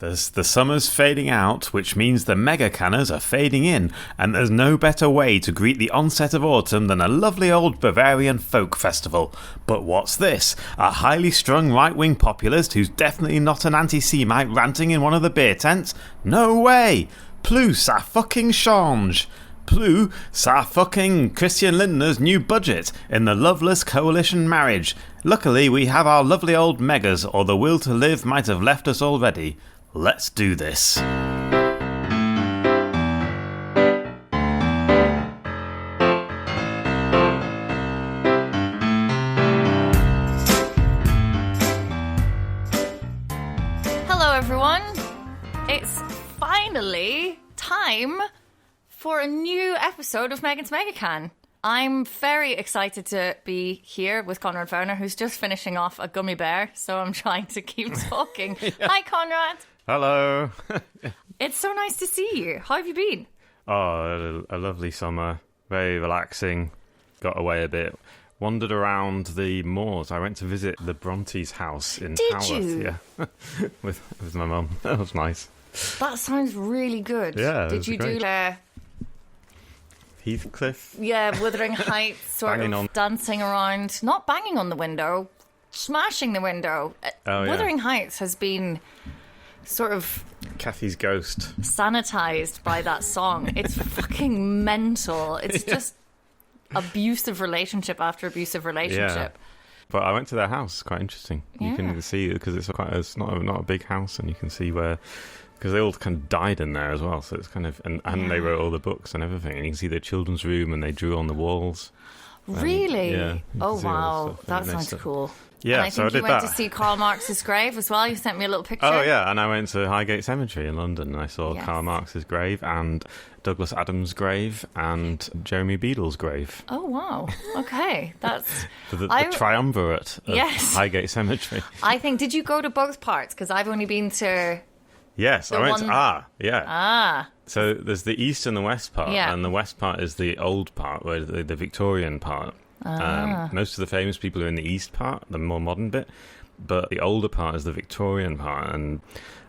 The summer's fading out, which means the Megacanners are fading in, and there's no better way to greet the onset of autumn than a lovely old Bavarian folk festival. But what's this? A highly-strung right-wing populist who's definitely not an antisemite ranting in one of the beer tents? No way! Plus, ça fucking change! Plus, ça fucking Christian Lindner's new budget in the loveless coalition marriage. Luckily, we have our lovely old Megas, or the will to live might have left us already. Let's do this. Hello everyone, it's finally time for a new episode of Megan's Megacan. I'm very excited to be here with Konrad, who's just finishing off a gummy bear, so I'm trying to keep talking. Yeah. Hi Konrad. Hello. It's so nice to see you. How have you been? Oh, a lovely summer. Very relaxing. Got away a bit. Wandered around the moors. I went to visit the Bronte's house in Haworth. Did you? Yeah, with my mum. That was nice. That sounds really good. Yeah. Did you great. do Heathcliff? Yeah, Wuthering Heights, sort Banging of on. dancing around. Not banging on the window, smashing the window. Oh, yeah. Wuthering Heights has been sort of Kathy's ghost. sanitized by that song. It's fucking mental. It's just abusive relationship after abusive relationship. But I went to their house. It's quite interesting. Yeah. You can see it because it's not a big house, and you can see where, because they all kind of died in there as well. So it's kind of and they wrote all the books and everything, and you can see their children's room, and they drew on the walls. Really? Yeah, Oh wow, that sounds cool. Yeah, and I so I think you did went that. to see Karl Marx's grave as well. You sent me a little picture. Oh yeah, and I went to Highgate Cemetery in London, and I saw Yes. Karl Marx's grave and Douglas Adams' grave and Jeremy Beadle's grave. Oh wow. Okay, that's The I- triumvirate of Yes. Highgate Cemetery. I think. Did you go to both parts? Because I've only been to. Yes, I The went one- to yeah. Ah, So there's the east and the west part, Yeah. and the west part is the old part, where the Victorian part. Most of the famous people are in the east part, the more modern bit, but the older part is the Victorian part, and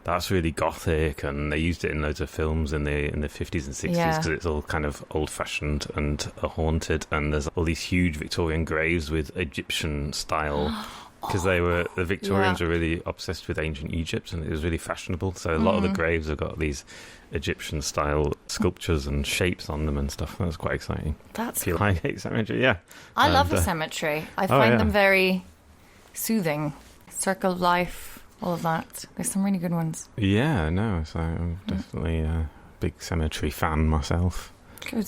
that's really gothic, and they used it in loads of films in the 50s and 60s Yeah. because it's all kind of old-fashioned and haunted, and there's all these huge Victorian graves with Egyptian style. Because the Victorians Yeah. were really obsessed with ancient Egypt, and it was really fashionable. So a lot of the graves have got these Egyptian-style sculptures and shapes on them and stuff. That's quite exciting. that's. Feel Highgate Cemetery, yeah. I love And, the cemetery. I find yeah. them very soothing. Circle of Life, all of that. There's some really good ones. Yeah, no, so I'm definitely a big cemetery fan myself. Good.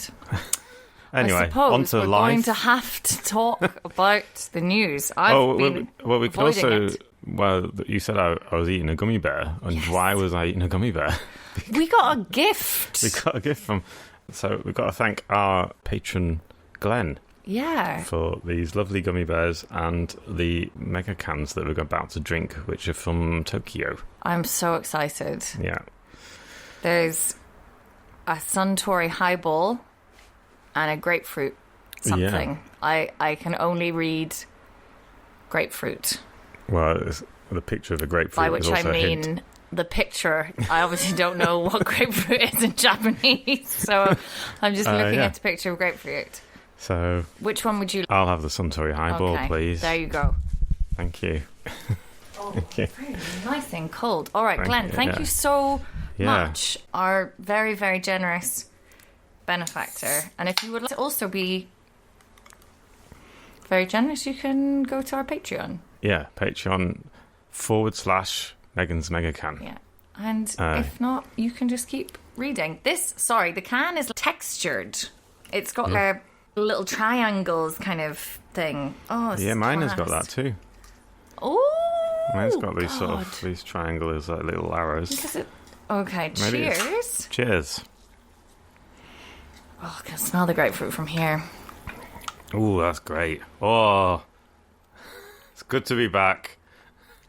Anyway, I suppose on to we're life. going to have to talk about the news. I've been we could avoiding also. it. Well, you said I was eating a gummy bear, and Yes. why was I eating a gummy bear? We got a gift. We got a gift from. So we've got to thank our patron Glenn Yeah. for these lovely gummy bears and the mega cans that we're about to drink, which are from Tokyo. I'm so excited. Yeah. There's a Suntory highball and a grapefruit something. I can only read grapefruit, Well, it's the picture of a grapefruit by is which I also a hint. mean the picture. I obviously don't know what grapefruit is in Japanese, so I'm just looking yeah. at the picture of grapefruit. So Which one would you like? I'll have the Suntory highball, Okay, please. there you go. Thank you. Oh, you. very nice and cold. All right, Thank Glenn, you, thank yeah. you so Yeah. much. Our very, very generous benefactor. And if you would like to also be very generous, you can go to our Patreon. Yeah, Patreon /Megan's Megacan. Yeah. And if not, you can just keep reading. The can is textured. It's got a little triangles kind of thing. Oh, it's Yeah, mine has got class. that too. Oh, Mine's got these sort God. of these triangles, like little arrows. Look at it. Okay, Maybe it's- cheers. Cheers. Oh, I can smell the grapefruit from here. Ooh, that's great. Oh, it's good to be back.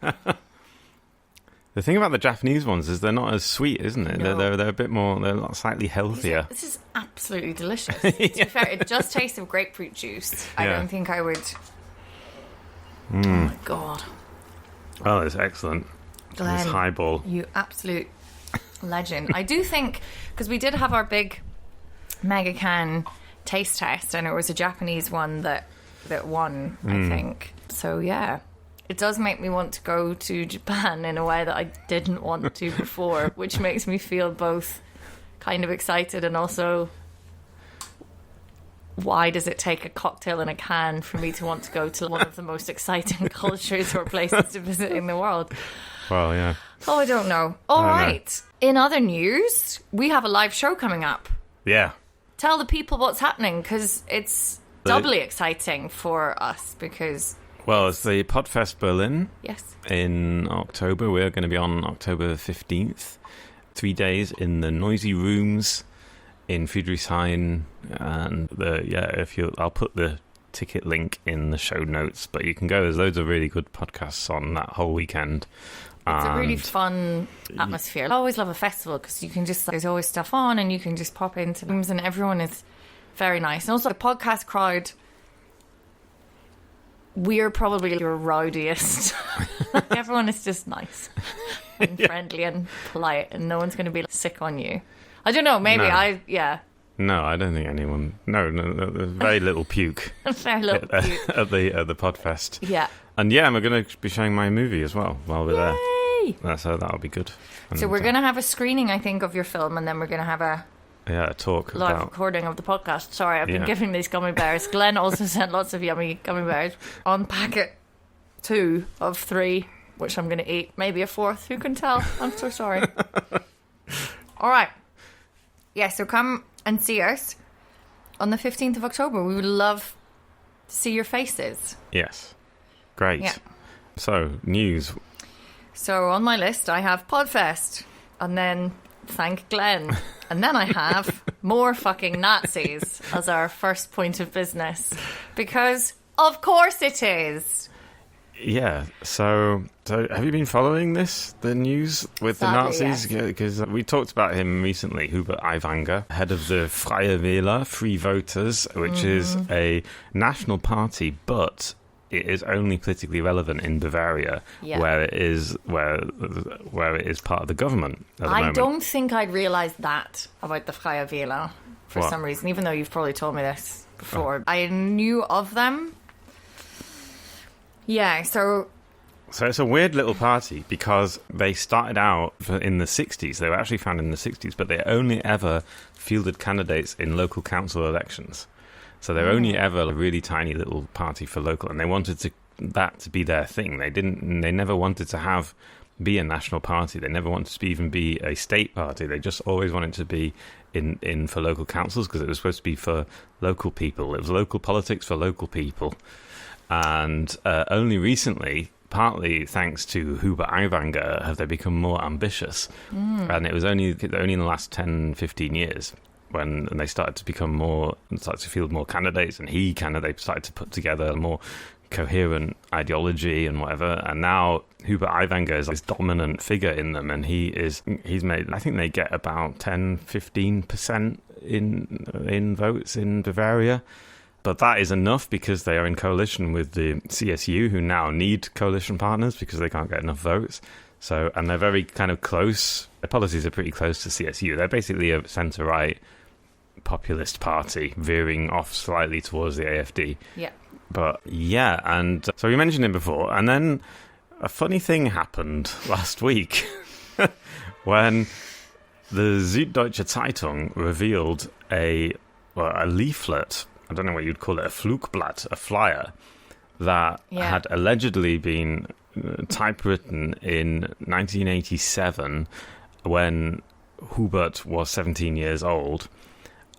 The thing about the Japanese ones is they're not as sweet, isn't it? No. They're a bit more. They're slightly healthier. This is absolutely delicious. To be fair, it just tastes of grapefruit juice. I Yeah. don't think I would. Oh my god. Oh, it's excellent. Glenn, his highball. You absolute legend. I do think, because we did have our big Megacan taste test, and it was a Japanese one that won, I think. So, yeah. It does make me want to go to Japan in a way that I didn't want to before, which makes me feel both kind of excited and also, why does it take a cocktail in a can for me to want to go to one of the most exciting cultures or places to visit in the world? Well, yeah. Oh, I don't know. All right. In other news, we have a live show coming up. Yeah. Tell the people what's happening, because it's doubly exciting for us, because... Well, it's the Podfest Berlin. Yes. In October. We're going to be on October 15th. 3 days in the noisy rooms in Friedrichshain. And I'll put the ticket link in the show notes, but you can go. There's loads of really good podcasts on that whole weekend. It's a really fun atmosphere. I always love a festival because you can just, there's always stuff on and you can just pop into rooms and everyone is very nice. And also the podcast crowd, we're probably your rowdiest. Everyone is just nice and friendly and polite, and no one's going to be sick on you. I don't know, maybe No, I don't think anyone. No, there's very little puke. Very little puke at the Podfest. Yeah. And we're going to be showing my movie as well while we're there. So that'll be good. And so we're going to have a screening, I think, of your film, and then we're going to have a talk live about recording of the podcast. Sorry, I've been giving these gummy bears. Glenn also sent lots of yummy gummy bears on packet 2 of 3, which I'm going to eat. Maybe a 4th. Who can tell? I'm so sorry. All right. Yeah, so come and see us on the 15th of October. We would love to see your faces. Yes. Great. Yeah. So, news. So, on my list, I have Podfest, and then thank Glenn. And then I have more fucking Nazis as our first point of business. Because, of course it is. Yeah, so have you been following the news with the Nazis? Because we talked about him recently, Hubert Aiwanger, head of the Freie Wähler, Free Voters, which is a national party, but it is only politically relevant in Bavaria, where it is part of the government at the moment. I don't think I'd realised that about the Freie Wähler for some reason, even though you've probably told me this before. I knew of them. Yeah, so it's a weird little party because they started out in the 60s. They were actually founded in the 60s, but they only ever fielded candidates in local council elections. So they're only ever a really tiny little party for local, and they wanted that to be their thing. They never wanted to be a national party. They never wanted to even be a state party. They just always wanted to be in for local councils because it was supposed to be for local people. It was local politics for local people. And only recently, partly thanks to Hubert Aiwanger, have they become more ambitious. And it was only in the last 10, 15 years when they started to field more candidates, and they started to put together a more coherent ideology and whatever. And now Hubert Aiwanger is this dominant figure in them, and he's made, I think they get about 10-15% in votes in Bavaria. But that is enough because they are in coalition with the CSU, who now need coalition partners because they can't get enough votes. So, and they're very kind of close. Their policies are pretty close to CSU. They're basically a centre-right populist party veering off slightly towards the AfD. Yeah. But yeah, and so we mentioned him before, and then a funny thing happened last week when the Süddeutsche Zeitung revealed a leaflet. I don't know what you'd call it, a Flugblatt, a flyer, that had allegedly been typewritten in 1987 when Hubert was 17 years old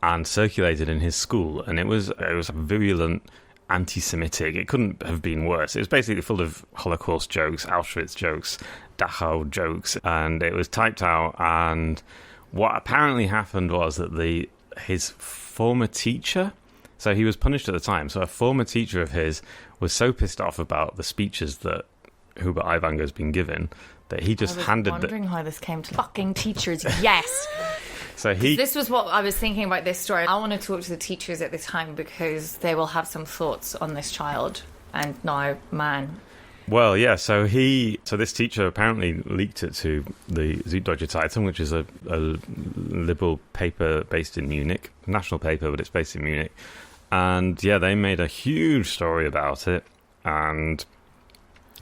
and circulated in his school. And it was virulent anti-Semitic. It couldn't have been worse. It was basically full of Holocaust jokes, Auschwitz jokes, Dachau jokes, and it was typed out. And what apparently happened was that his former teacher... So he was punished at the time. So a former teacher of his was so pissed off about the speeches that Hubert Aiwanger has been given that he just handed... I was wondering how this came to fucking teachers. Yes. So this was what I was thinking about this story. I want to talk to the teachers at the time because they will have some thoughts on this child and now man. Well, yeah, so this teacher apparently leaked it to the Süddeutsche Zeitung, which is a liberal paper based in Munich, national paper, but it's based in Munich. And yeah, they made a huge story about it, and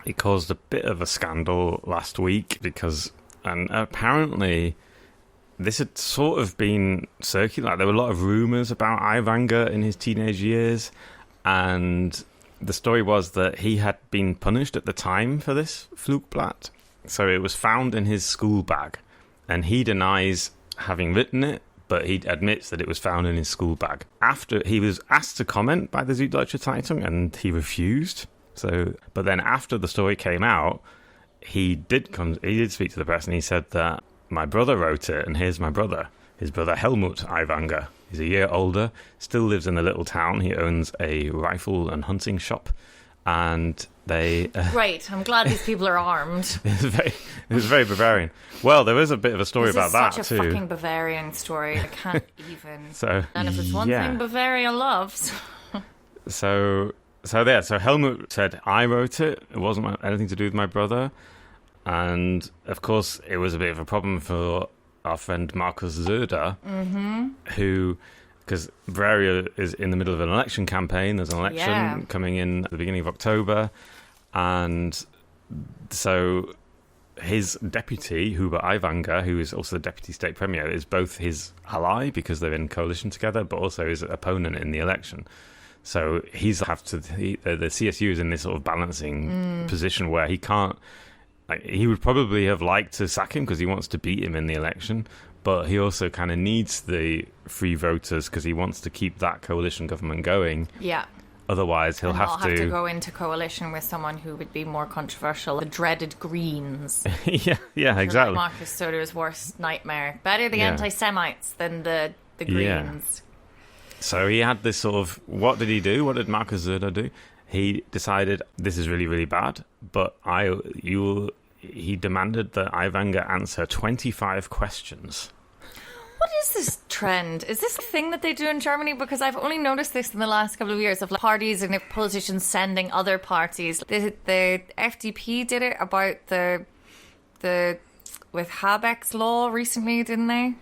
it caused a bit of a scandal last week and apparently this had sort of been circulating. Like, there were a lot of rumours about Aiwanger in his teenage years, and the story was that he had been punished at the time for this Flugblatt. So it was found in his school bag, and he denies having written it, but he admits that it was found in his school bag. After he was asked to comment by the Süddeutsche Zeitung, and he refused. But then after the story came out, he did speak to the press, and he said that my brother wrote it, and here's my brother. His brother Helmut Aiwanger. He's a year older, still lives in the little town. He owns a rifle and hunting shop, and they... Great, I'm glad these people are armed. It was very Bavarian. Well, there is a bit of a story about that, too. This is such a fucking Bavarian story. I can't even... And if it's one thing Bavaria loves... So Helmut said, I wrote it. It wasn't anything to do with my brother. And, of course, it was a bit of a problem for our friend Markus Söder, who, because Bavaria is in the middle of an election campaign. There's an election coming in at the beginning of October. And so his deputy, Huber Aiwanger, who is also the deputy state premier, is both his ally because they're in coalition together, but also his opponent in the election. So the CSU is in this sort of balancing position where he can't... he would probably have liked to sack him because he wants to beat him in the election, but he also kind of needs the free voters because he wants to keep that coalition government going. Yeah. Otherwise, he'll have to go into coalition with someone who would be more controversial. The dreaded Greens. yeah, exactly. Markus Söder's worst nightmare. Better the anti-Semites than the Greens. Yeah. So he had this sort of... What did he do? What did Markus Söder do? He decided, this is really, really bad, but he demanded that Aiwanger answer 25 questions. What is this trend? Is this a thing that they do in Germany? Because I've only noticed this in the last couple of years of parties and politicians sending other parties. The FDP did it about the with Habeck's law recently, didn't they?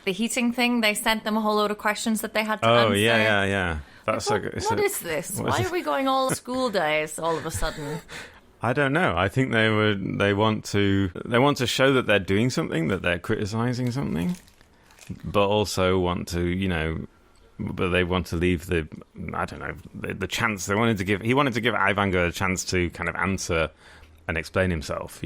The heating thing, they sent them a whole load of questions that they had to answer. Oh, yeah. That's what is this? Why are we going all school days all of a sudden? I don't know. I think they want to show that they're doing something, that they're criticising something, but also want to, but they want to leave the chance. He wanted to give Aiwanger a chance to kind of answer and explain himself,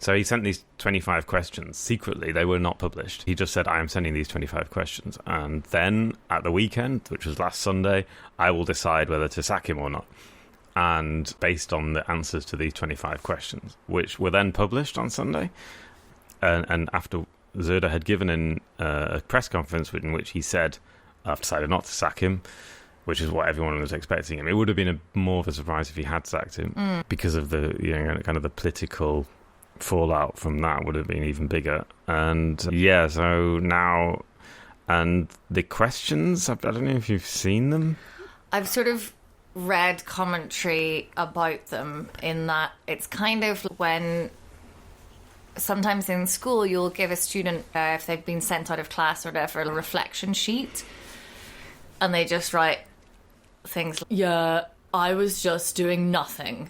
So he sent these 25 questions secretly. They were not published. He just said, I am sending these 25 questions. And then at the weekend, which was last Sunday, I will decide whether to sack him or not. And based on the answers to these 25 questions, which were then published on Sunday. And after Söder had given a press conference in which he said, I've decided not to sack him, which is what everyone was expecting him. It would have been more of a surprise if he had sacked him because of the kind of the political... fallout from that would have been even bigger. And so now, and the questions, I don't know if you've seen them. I've sort of read commentary about them in that it's kind of when sometimes in school you'll give a student, if they've been sent out of class or whatever, a reflection sheet, and they just write things like, I was just doing nothing.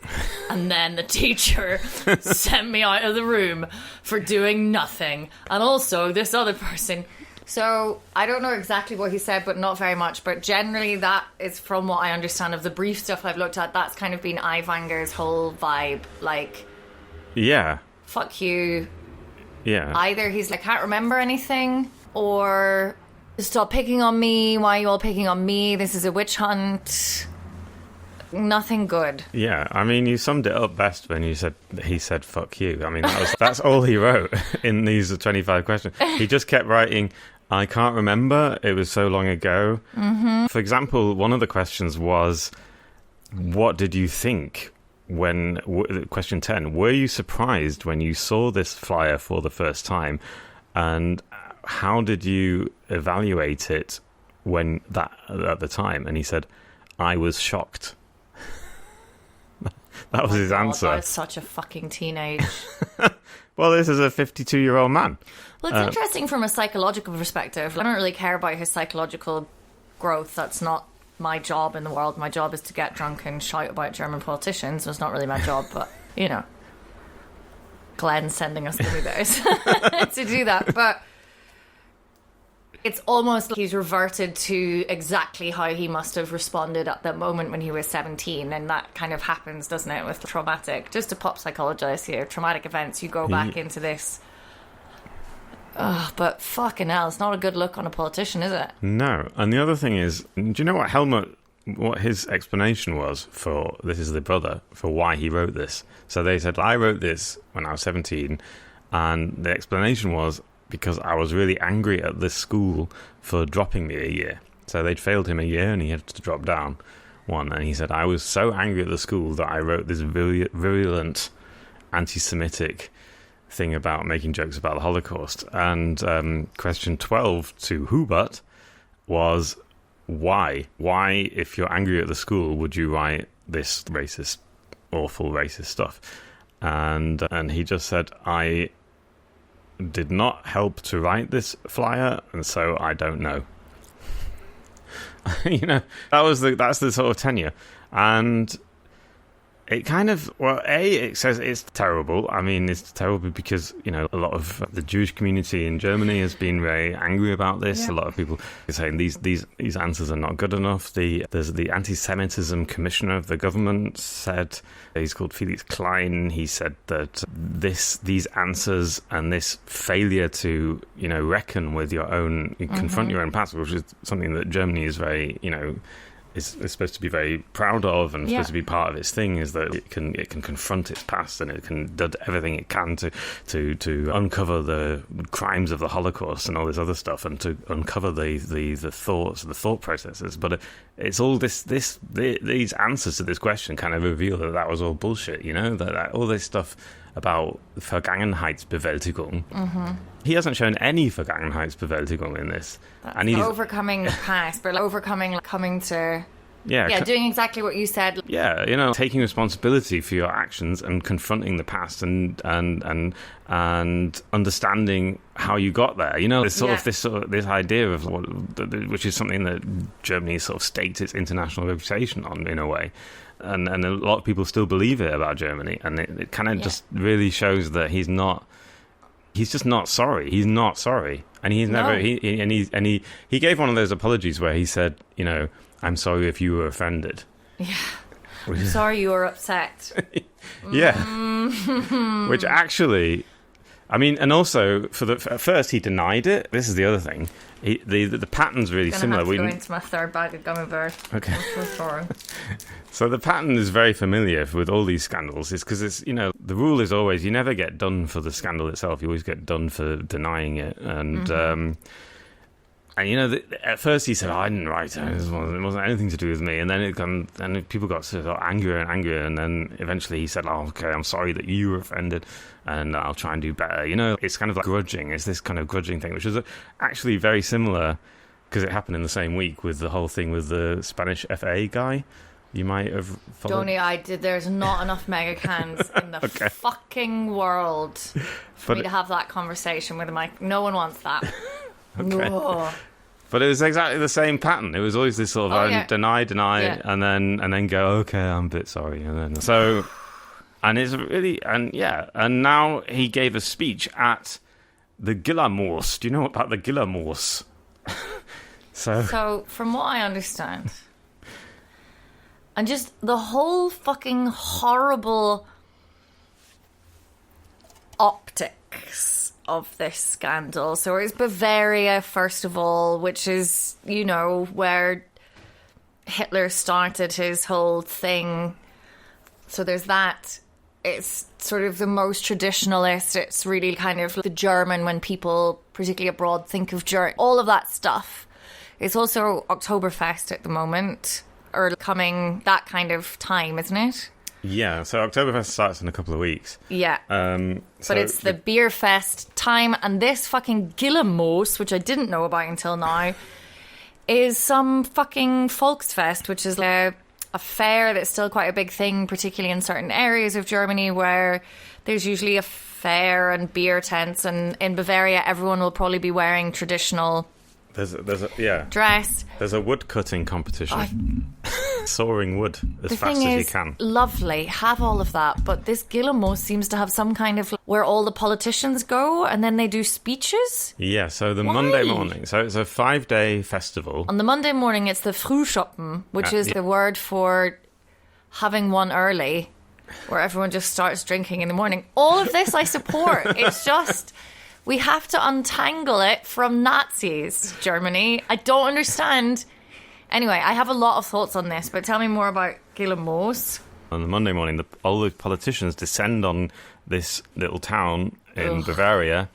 And then the teacher sent me out of the room for doing nothing. And also this other person. So I don't know exactly what he said, but not very much. But generally that is from what I understand of the brief stuff I've looked at. That's kind of been Aiwanger's whole vibe. Like, fuck you. Yeah. Either he's like, can't remember anything, or stop picking on me. Why are you all picking on me? This is a witch hunt. Nothing good. Yeah, I mean, you summed it up best when he said fuck you. I mean, that's all he wrote in these 25 questions. He just kept writing, I can't remember, it was so long ago. Mm-hmm. For example, one of the questions was, what did you think when, question 10, were you surprised when you saw this flyer for the first time? And how did you evaluate it at the time? And he said, I was shocked. That was his answer. That was such a fucking teenage. Well, this is a 52-year-old man. Well, it's interesting from a psychological perspective. I don't really care about his psychological growth. That's not my job in the world. My job is to get drunk and shout about German politicians. So it's not really my job, but, you know, Glenn's sending us gummy bears to do that. But it's almost like he's reverted to exactly how he must have responded at that moment when he was 17. And that kind of happens, doesn't it, with traumatic, just to pop psychologist here, traumatic events, you go back into this. But fucking hell, it's not a good look on a politician, is it? No. And the other thing is, do you know what his explanation was for, this is the brother, for why he wrote this? So they said, I wrote this when I was 17, and the explanation was because I was really angry at this school for dropping me a year. So they'd failed him a year and he had to drop down one. And he said, I was so angry at the school that I wrote this virulent anti-Semitic thing about making jokes about the Holocaust. And question 12 to Hubert was, why? Why, if you're angry at the school, would you write this racist, awful racist stuff? And he just said, I did not help to write this flyer, and so I don't know. You know, that's the sort of tenure. And it kind of, well, it says it's terrible. I mean, it's terrible because, you know, a lot of the Jewish community in Germany has been very angry about this. Yeah. A lot of people are saying these answers are not good enough. There's the anti-Semitism commissioner of the government said, he's called Felix Klein. He said that these answers and this failure to, you know, reckon with your own, confront your own past, which is something that Germany is very, you know, is supposed to be very proud of, and supposed to be part of its thing, is that it can confront its past, and it can do everything it can to uncover the crimes of the Holocaust and all this other stuff, and to uncover the thought processes. But it's all these answers to this question kind of reveal that was all bullshit. You know, that all this stuff about Vergangenheitsbewältigung. He hasn't shown any Vergangenheitsbewältigung in this. And he's overcoming the past, but coming to doing exactly what you said. Yeah, you know, taking responsibility for your actions and confronting the past and understanding how you got there. You know, this idea of which is something that Germany sort of staked its international reputation on in a way. And a lot of people still believe it about Germany, and it kind of just really shows that he's just not sorry. He's not sorry, and he's never. He gave one of those apologies where he said, you know, I'm sorry if you were offended. Yeah, I'm sorry you were upset. Yeah, which actually, I mean, and also at first he denied it. This is the other thing. The pattern's really similar. I'm going to go into my third bag of gummy bears. Okay. I'm so sorry. So the pattern is very familiar with all these scandals. It's because it's, you know, the rule is always you never get done for the scandal itself. You always get done for denying it. And and you know, at first he said, I didn't write it. It wasn't anything to do with me. And then people got sort of angrier and angrier. And then eventually he said, oh, okay, I'm sorry that you were offended, and I'll try and do better. You know, it's kind of like grudging. It's this kind of grudging thing, which is actually very similar because it happened in the same week with the whole thing with the Spanish FA guy. You might have followed. Donnie, I did. There's not enough Megacanners in the fucking world for me to have that conversation with him. No one wants that. Okay. No. But it was exactly the same pattern. It was always this sort of deny, and then go, okay, I'm a bit sorry, and then so, and it's really, and now he gave a speech at the Gillamoos. Do you know about the Gillamoos? So from what I understand, and just the whole fucking horrible optics of this scandal. So it's Bavaria, first of all, which is, you know, where Hitler started his whole thing. So there's that. It's sort of the most traditionalist. It's really kind of the German when people, particularly abroad, think of Germany. All of that stuff. It's also Oktoberfest at the moment, or coming that kind of time, isn't it? Yeah, so Oktoberfest starts in a couple of weeks. Yeah. But it's the beer fest time, and this fucking Gillamoos, which I didn't know about until now, is some fucking Volksfest, which is a a fair that's still quite a big thing, particularly in certain areas of Germany where there's usually a fair and beer tents, and in Bavaria everyone will probably be wearing traditional There's a dress. There's a wood cutting competition. Sawing wood as fast as you can. Lovely, have all of that, but this Gillamoos seems to have some kind of where all the politicians go and then they do speeches. Yeah, so the Monday morning. So it's a 5-day festival. On the Monday morning, it's the Frühschoppen, which is the word for having one early, where everyone just starts drinking in the morning. All of this I support. It's just, we have to untangle it from Nazis, Germany. I don't understand. Anyway, I have a lot of thoughts on this, but tell me more about Gillamoos. On the Monday morning, all the politicians descend on this little town in Bavaria,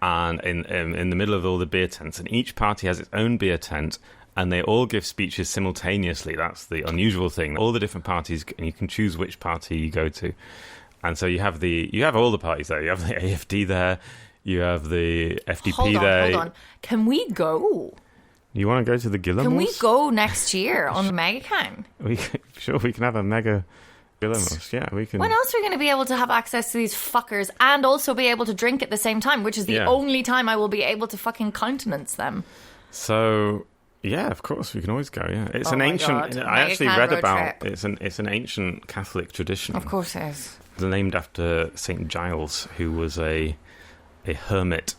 and in the middle of all the beer tents, and each party has its own beer tent, and they all give speeches simultaneously. That's the unusual thing. All the different parties, and you can choose which party you go to. And so you have all the parties there. You have the AfD there. You have the FDP there. Hold on. Can we go? You want to go to the Gillamoos? Can we go next year on the Megacan? Sure, we can have a mega Gillamoos. Yeah, we can. When else are we going to be able to have access to these fuckers and also be able to drink at the same time, which is the only time I will be able to fucking countenance them? So, yeah, of course, we can always go, yeah. It's an ancient... God. I actually read about... Trip. It's an ancient Catholic tradition. Of course it is. It's named after St. Giles, who was a hermit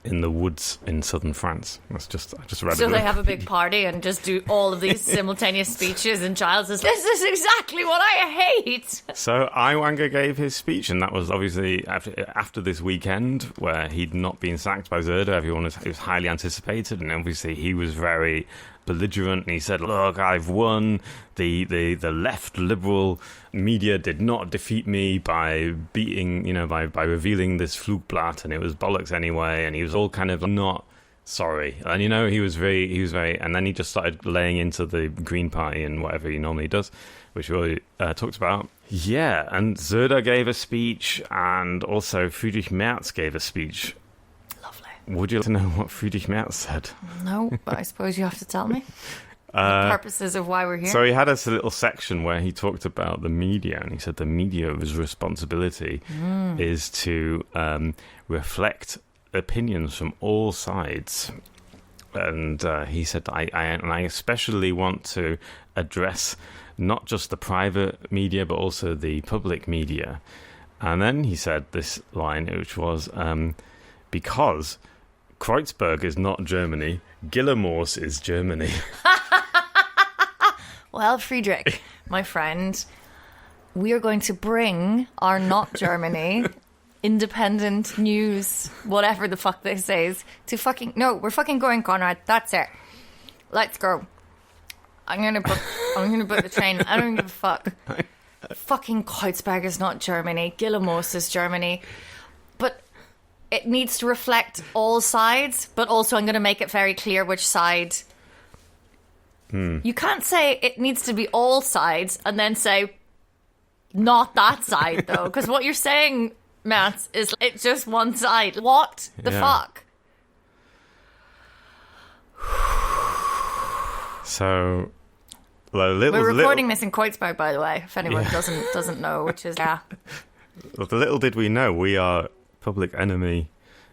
in the woods in southern France. I just read it. So they have a big party and just do all of these simultaneous speeches, and Giles is, this is exactly what I hate. So Aiwanger gave his speech, and that was obviously after this weekend where he'd not been sacked by Söder. Everyone it was highly anticipated, and obviously he was very belligerent, and he said, look, I've won. The left liberal media did not defeat me by beating, by revealing this Flugblatt, and it was bollocks anyway, and he was all kind of not sorry. And he was very, and then he just started laying into the Green Party and whatever he normally does, which we already talked about. Yeah, and Söder gave a speech, and also Friedrich Merz gave a speech. Would you like to know what Friedrich Merz said? No, but I suppose you have to tell me. The purposes of why we're here. So he had a little section where he talked about the media, and he said the media's responsibility is to reflect opinions from all sides. And he said, I especially want to address not just the private media, but also the public media. And then he said this line, which was, because Kreuzberg is not Germany, Gillamoos is Germany. Well, Friedrich, my friend, we are going to bring our not Germany independent news, whatever the fuck this is, to fucking... No, we're fucking going, Konrad. That's it. Let's go. I'm gonna book the train. I don't give a fuck. Fucking Kreuzberg is not Germany. Gillamoos is Germany. But it needs to reflect all sides, but also I'm going to make it very clear which side. You can't say it needs to be all sides and then say not that side, though, because what you're saying, Matt, is it's just one side. What the fuck? So, we're recording this in Kreuzberg, by the way, if anyone doesn't know, which is Well, little did we know, we are public enemy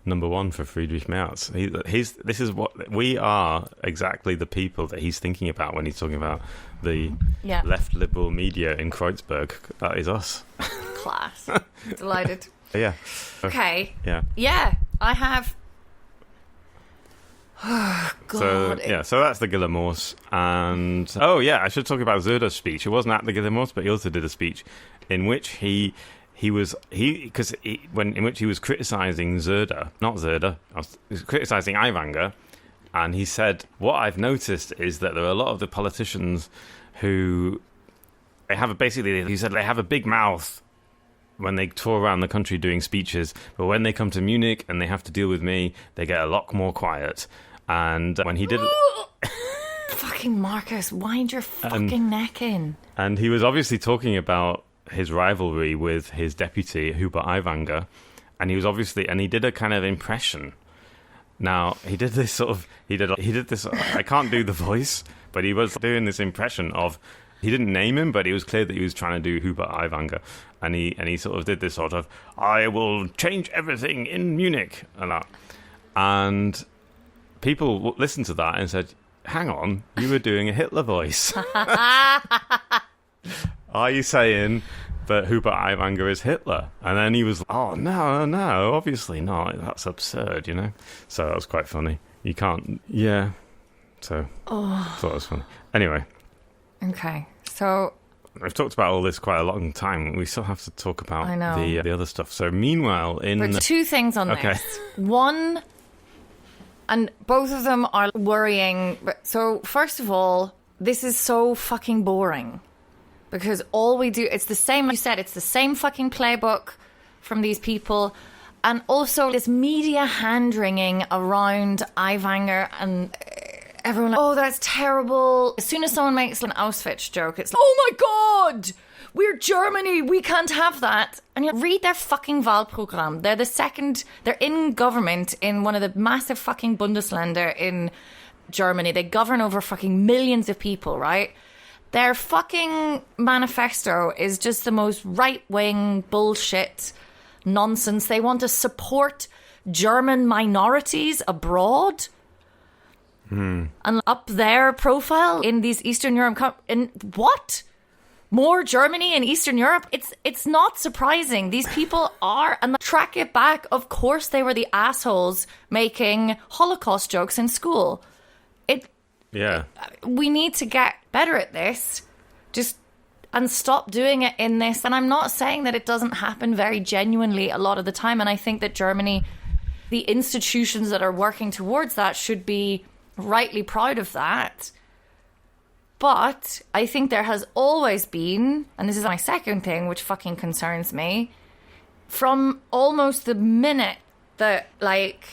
number one for Friedrich Merz. This is what we are, exactly the people that he's thinking about when he's talking about the left liberal media in Kreuzberg. That is us. Class. Delighted. Yeah. Okay. Yeah. I have. Oh, God. So that's the Gillamoos. And I should talk about Söder's speech. It wasn't at the Gillamoos, but he also did a speech in which he was criticizing Söder, not Söder, he was criticizing Aiwanger, and he said, what I've noticed is that there are a lot of the politicians who they have a big mouth when they tour around the country doing speeches, but when they come to Munich and they have to deal with me, they get a lot more quiet. And when he did fucking Marcus, wind your fucking neck in. And he was obviously talking about his rivalry with his deputy Hubert Aiwanger, and he did a kind of impression. Now he did this I can't do the voice, but he was doing this impression of He didn't name him, but it was clear that he was trying to do Hubert Aiwanger. And he sort of did this sort of, I will change everything in Munich, and that. And people listened to that and said, hang on, you were doing a Hitler voice. Are you saying that Hubert Aiwanger is Hitler? And then he was, oh, no, obviously not. That's absurd, you know? So that was quite funny. You can't, yeah. So I thought it was funny. Anyway. Okay, so... We've talked about all this quite a long time. We still have to talk about I know. the other stuff. So meanwhile, There's two things on this. One, and both of them are worrying. So first of all, this is so fucking boring. Because all we do, it's the same, like you said, it's the same fucking playbook from these people. And also this media hand-wringing around Aiwanger and... Everyone like, oh, that's terrible. As soon as someone makes an Auschwitz joke, it's like, oh my God, we're Germany, we can't have that. And you read their fucking Wahlprogramm. They're in government in one of the massive fucking Bundesländer in Germany. They govern over fucking millions of people, right? Their fucking manifesto is just the most right-wing bullshit nonsense. They want to support German minorities abroad. And up their profile in these Eastern Europe... in what? More Germany and Eastern Europe? It's not surprising. These people are... And track it back, of course they were the assholes making Holocaust jokes in school. We need to get better at this. And stop doing it in this. And I'm not saying that it doesn't happen very genuinely a lot of the time. And I think that Germany, the institutions that are working towards that should be... rightly proud of that. But I think there has always been, and this is my second thing which fucking concerns me, from almost the minute that like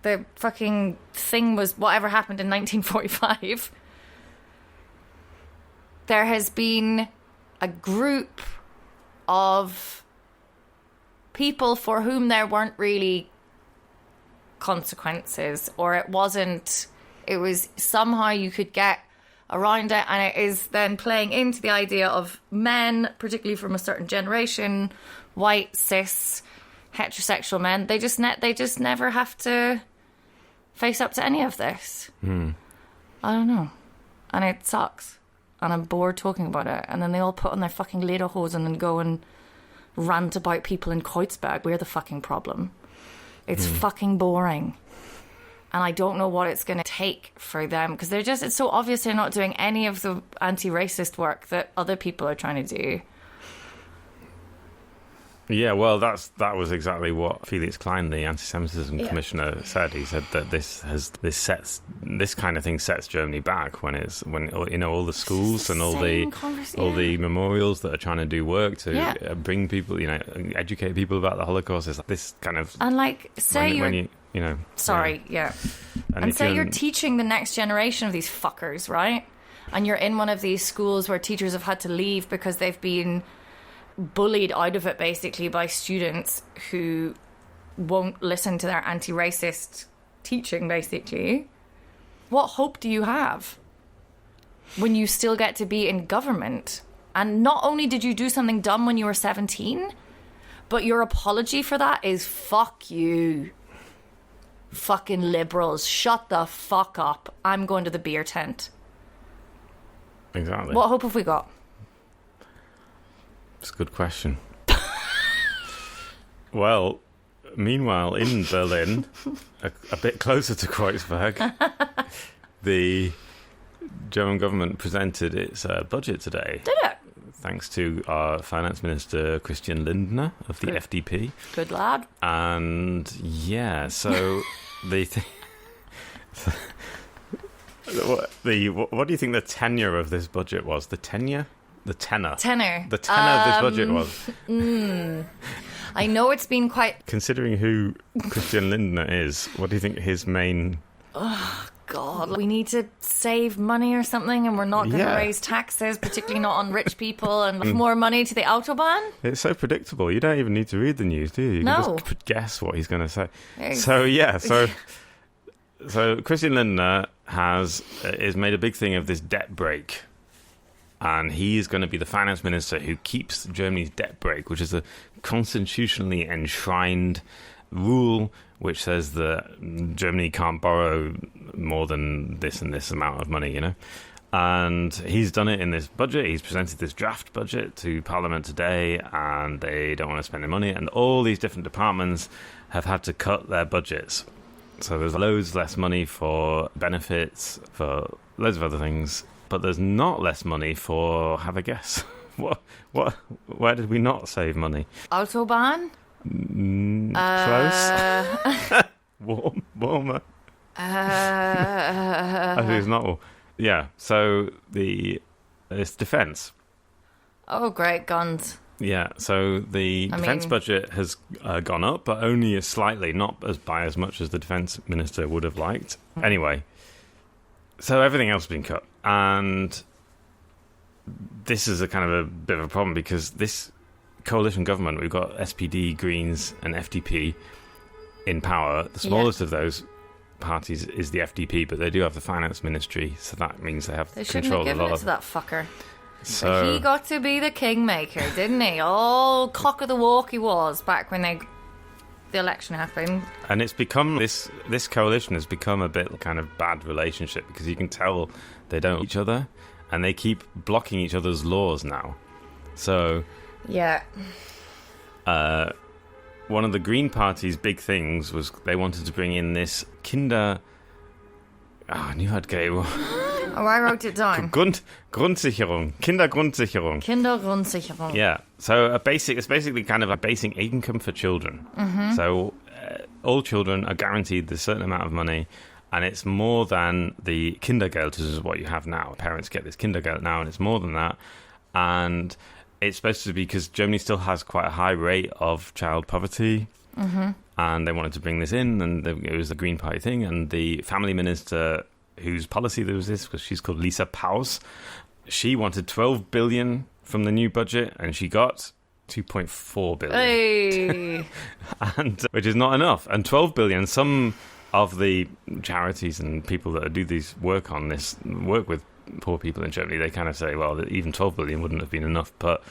the fucking thing was whatever happened in 1945, there has been a group of people for whom there weren't really consequences, or it was somehow you could get around it, and it is then playing into the idea of men, particularly from a certain generation, white, cis, heterosexual men, they just never have to face up to any of this. I don't know. And it sucks. And I'm bored talking about it. And then they all put on their fucking lederhosen and go and rant about people in Kreuzberg. We're the fucking problem. It's fucking boring. And I don't know what it's going to take for them, because it's so obvious they're not doing any of the anti-racist work that other people are trying to do. Yeah, well, that was exactly what Felix Klein, the anti-Semitism commissioner, said. He said that this kind of thing sets Germany back when all the schools and all the memorials that are trying to do work to bring people, educate people about the Holocaust. Is this kind of and like say you're teaching the next generation of these fuckers, right? And you're in one of these schools where teachers have had to leave because they've been bullied out of it basically by students who won't listen to their anti-racist teaching basically. What hope do you have when you still get to be in government? And not only did you do something dumb when you were 17, but your apology for that is fuck you. Fucking liberals, shut the fuck up. I'm going to the beer tent. Exactly. What hope have we got? It's a good question. Well, meanwhile, in Berlin, a bit closer to Kreuzberg, the German government presented its budget today. Did it? Thanks to our finance minister, Christian Lindner, of the FDP. Good lad. And, yeah, so what do you think the tenure of this budget was? The tenure? The tenor. The tenor of this budget was. I know it's been quite... Considering who Christian Lindner is, what do you think his main... Oh, God. We need to save money or something, and we're not going to raise taxes, particularly not on rich people, and more money to the Autobahn. It's so predictable. You don't even need to read the news, do you? You can just guess what he's going to say. So Christian Lindner has made a big thing of this debt break. and he is going to be the finance minister who keeps Germany's debt brake, which is a constitutionally enshrined rule which says that Germany can't borrow more than this and this amount of money, And he's done it in this budget. He's presented this draft budget to Parliament today, and they don't want to spend the money. And all these different departments have had to cut their budgets. So there's loads less money for benefits, for loads of other things. But there's not less money for, have a guess, where did we not save money? Autobahn? Close. Warmer. I think it's not warm. Yeah, so it's defence. Oh, great, guns. Yeah, so the defence budget has gone up, but only slightly, not by as much as the defence minister would have liked. Anyway, so everything else has been cut, and this is a kind of a bit of a problem because this coalition government, we've got SPD, Greens, and FDP in power. The smallest of those parties is the FDP, but they do have the finance ministry, so that means they have control of a lot of that fucker. So but he got to be the kingmaker, didn't he? All cock of the walk he was back when the election happened. And it's become this coalition has become a bit kind of bad relationship because you can tell they don't each other, and they keep blocking each other's laws now. So yeah. One of the Green Party's big things was they wanted to bring in this I knew I'd get it. Oh, I wrote it down. Grundsicherung. Kindergrundsicherung. Kindergrundsicherung. Yeah. So it's basically kind of a basic income for children. Mm-hmm. So all children are guaranteed a certain amount of money, and it's more than the Kindergeld, which is what you have now. Parents get this Kindergeld now, and it's more than that. And it's supposed to be because Germany still has quite a high rate of child poverty, and they wanted to bring this in, and it was the Green Party thing, and the family minister whose policy there was this, because she's called Lisa Paus, she wanted 12 billion from the new budget, and she got 2.4 billion. Hey. And which is not enough. And 12 billion, some of the charities and people that do these work with poor people in Germany, they kind of say, well, even 12 billion wouldn't have been enough, but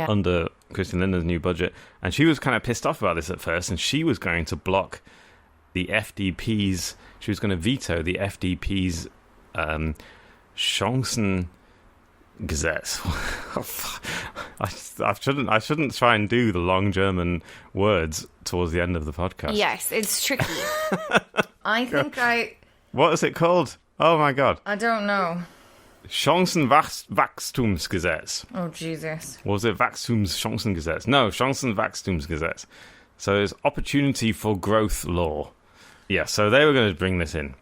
under Christian Lindner's new budget, and she was kind of pissed off about this at first, and she was going to block the FDP's, she was going to veto the FDP's Chancengesetz. I shouldn't try and do the long German words towards the end of the podcast. Yes, it's tricky. I think What is it called? Oh my God. I don't know. Chancenwachstumsgesetz. Oh, Jesus. Was it Wachstumschancengesetz? No, Chancenwachstumsgesetz. So it's Opportunity for Growth Law. Yeah, so they were going to bring this in.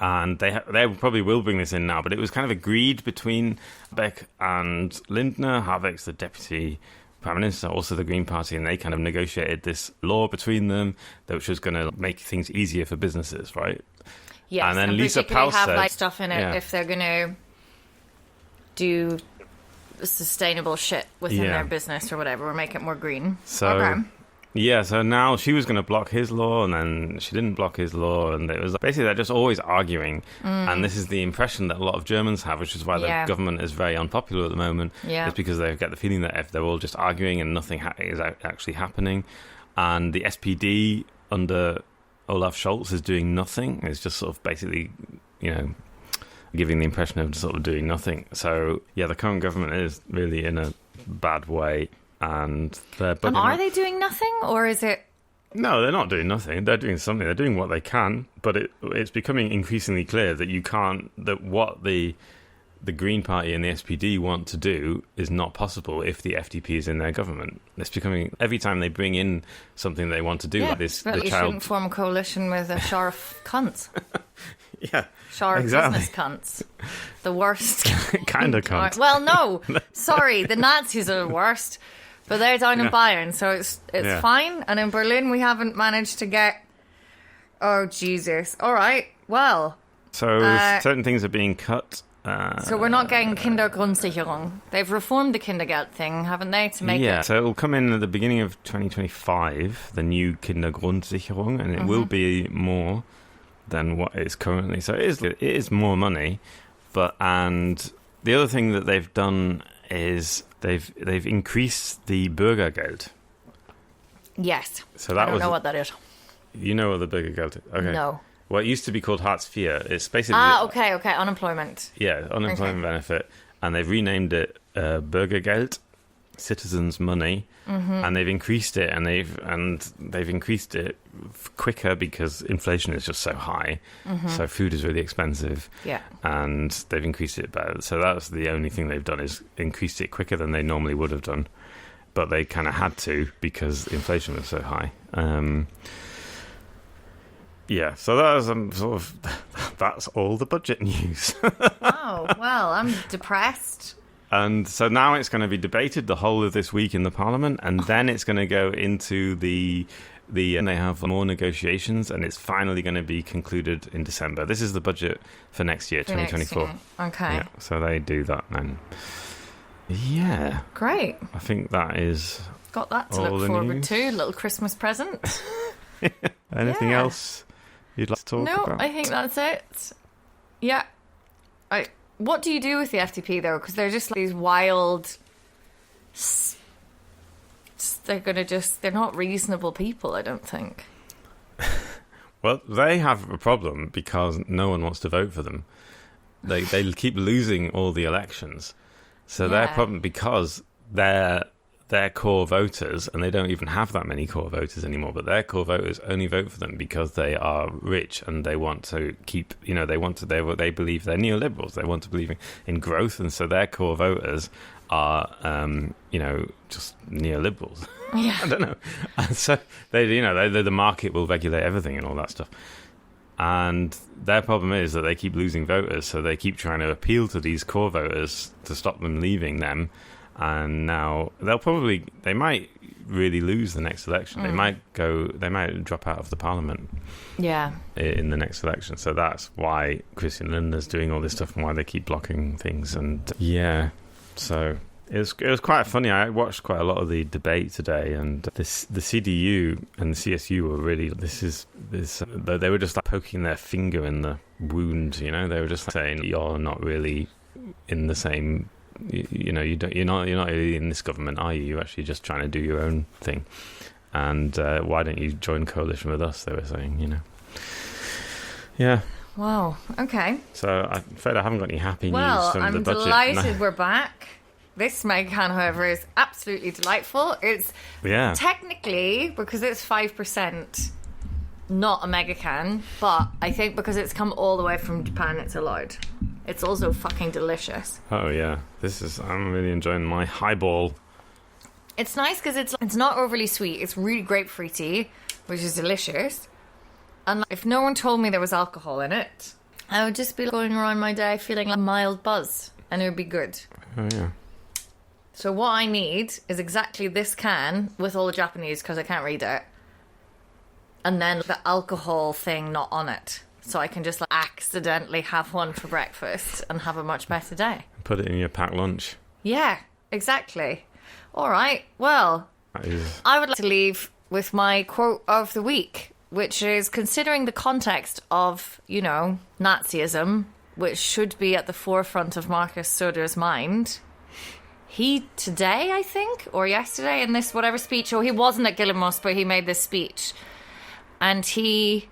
And they probably will bring this in now, but it was kind of agreed between Beck and Lindner. Habeck's the deputy prime minister, also the Green Party, and they kind of negotiated this law between them, which was going to make things easier for businesses, right? Yes, and then Lisa Paus have said, stuff in it if they're going to do sustainable shit within their business or whatever, or make it more green. So now she was going to block his law, and then she didn't block his law, and it was basically they're just always arguing. And this is the impression that a lot of Germans have, which is why the government is very unpopular at the moment. It's because they get the feeling that if they're all just arguing and nothing is actually happening. And the SPD under Olaf Scholz is doing nothing. It's just sort of basically, giving the impression of sort of doing nothing. So, the current government is really in a bad way. And are they doing nothing, or is it? No, they're not doing nothing. They're doing something. They're doing what they can, but it's becoming increasingly clear that what the Green Party and the SPD want to do is not possible if the FDP is in their government. It's becoming, every time they bring in something they want to do, like this. You shouldn't form a coalition with a shower of cunts. Shower of business cunts. The worst kind of cunt. Well, no, sorry, the Nazis are the worst. But they're down in Bayern, so it's fine. And in Berlin, we haven't managed to get... Oh, Jesus. All right, well... So certain things are being cut. So we're not getting Kindergrundsicherung. They've reformed the Kindergeld thing, haven't they, to make it... Yeah, so it'll come in at the beginning of 2025, the new Kindergrundsicherung, and it will be more than what it is currently. So it is more money, and the other thing that they've done is they've increased the Bürgergeld. Yes. So that I don't know what that is. You know what the Bürgergeld is? Okay. No. Well, it used to be called Hartz IV. It's basically... okay. Unemployment. Yeah, unemployment benefit. And they've renamed it Bürgergeld, citizens' money, and they've increased it, and they've increased it quicker because inflation is just so high. So food is really expensive. Yeah. And they've increased it better. So that's the only thing they've done, is increased it quicker than they normally would have done. But they kind of had to because inflation was so high. Yeah, so that was that's all the budget news. Oh, well, I'm depressed. And so now it's going to be debated the whole of this week in the Parliament, and then it's going to go into and they have more negotiations, and it's finally going to be concluded in December. This is the budget for next year, 2024. Okay. Yeah, so they do that then. Yeah. Great. I think that is got that to all look the forward news. to. Little Christmas present. Anything Yeah. else you'd like to talk about? No, I think that's it. Yeah. What do you do with the FDP, though? Because they're just like these wild... They're not reasonable people, I don't think. Well, they have a problem because no one wants to vote for them. They keep losing all the elections. So their Yeah. problem, because they're core voters, and they don't even have that many core voters anymore, but their core voters only vote for them because they are rich and they want to keep, they believe they're neoliberals. They want to believe in growth, and so their core voters are, just neoliberals. Yeah. I don't know. And so the market will regulate everything and all that stuff. And their problem is that they keep losing voters, so they keep trying to appeal to these core voters to stop them leaving them. And now they might really lose the next election. They might drop out of the Parliament. Yeah. In the next election. So that's why Christian Lindner's doing all this stuff and why they keep blocking things. And yeah, so it was quite funny. I watched quite a lot of the debate today, and the CDU and the CSU were really they were just like poking their finger in the wound. They were just saying, you're not really in the same. You're not really in this government, are you? You're actually just trying to do your own thing. And why don't you join coalition with us? They were saying, Yeah. Wow. Okay. So I'm afraid I haven't got any happy news from the I'm budget. delighted we're back. This Megacan, however, is absolutely delightful. It's technically, because it's 5%, not a Megacan, but I think because it's come all the way from Japan, it's allowed. It's also fucking delicious. Oh yeah, I'm really enjoying my highball. It's nice because it's not overly sweet. It's really grapefruity, which is delicious. And if no one told me there was alcohol in it, I would just be going around my day feeling like a mild buzz, and it would be good. Oh yeah. So what I need is exactly this can with all the Japanese, because I can't read it, and then the alcohol thing not on it. So I can just accidentally have one for breakfast and have a much better day. Put it in your packed lunch. Yeah, exactly. All right, well, I would like to leave with my quote of the week, which is, considering the context of, Nazism, which should be at the forefront of Marcus Söder's mind, he today, I think, or yesterday in this whatever speech, or he wasn't at Gillamoos, but he made this speech, and he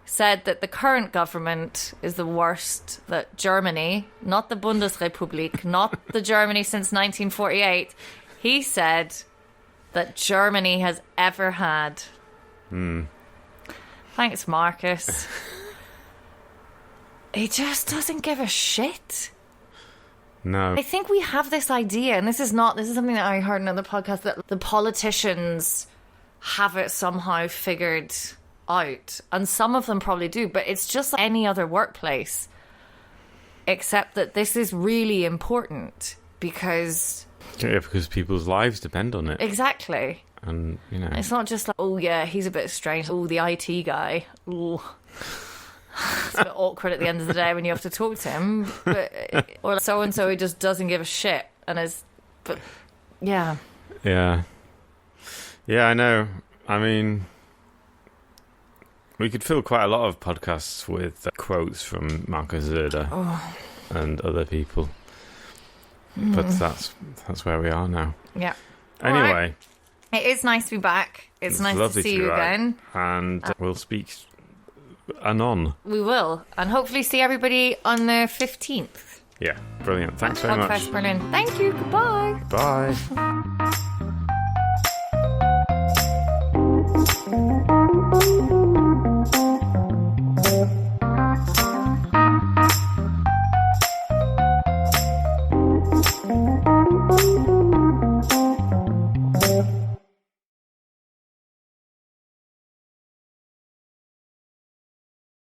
said that the current government is the worst that Germany, not the Bundesrepublik, not the Germany since 1948, he said that Germany has ever had. Thanks, Marcus. He just doesn't give a shit. No. I think we have this idea, and this is something that I heard in another podcast, that the politicians have it somehow figured out, and some of them probably do, but it's just like any other workplace, except that this is really important because people's lives depend on it. Exactly. And it's not just like, oh yeah, he's a bit strange, oh, the IT guy, ooh. It's a bit awkward at the end of the day when you have to talk to him, or so and so who just doesn't give a shit yeah, I know. I mean, we could fill quite a lot of podcasts with quotes from Marcus Söder. and other people. But that's where we are now. Yeah. Anyway. Right. It is nice to be back. It's nice to lovely see be you back. again. And we'll speak anon. We will. And hopefully see everybody on the 15th. Yeah, brilliant. Thanks very much. Podfest Berlin. Thank you. Goodbye. Bye.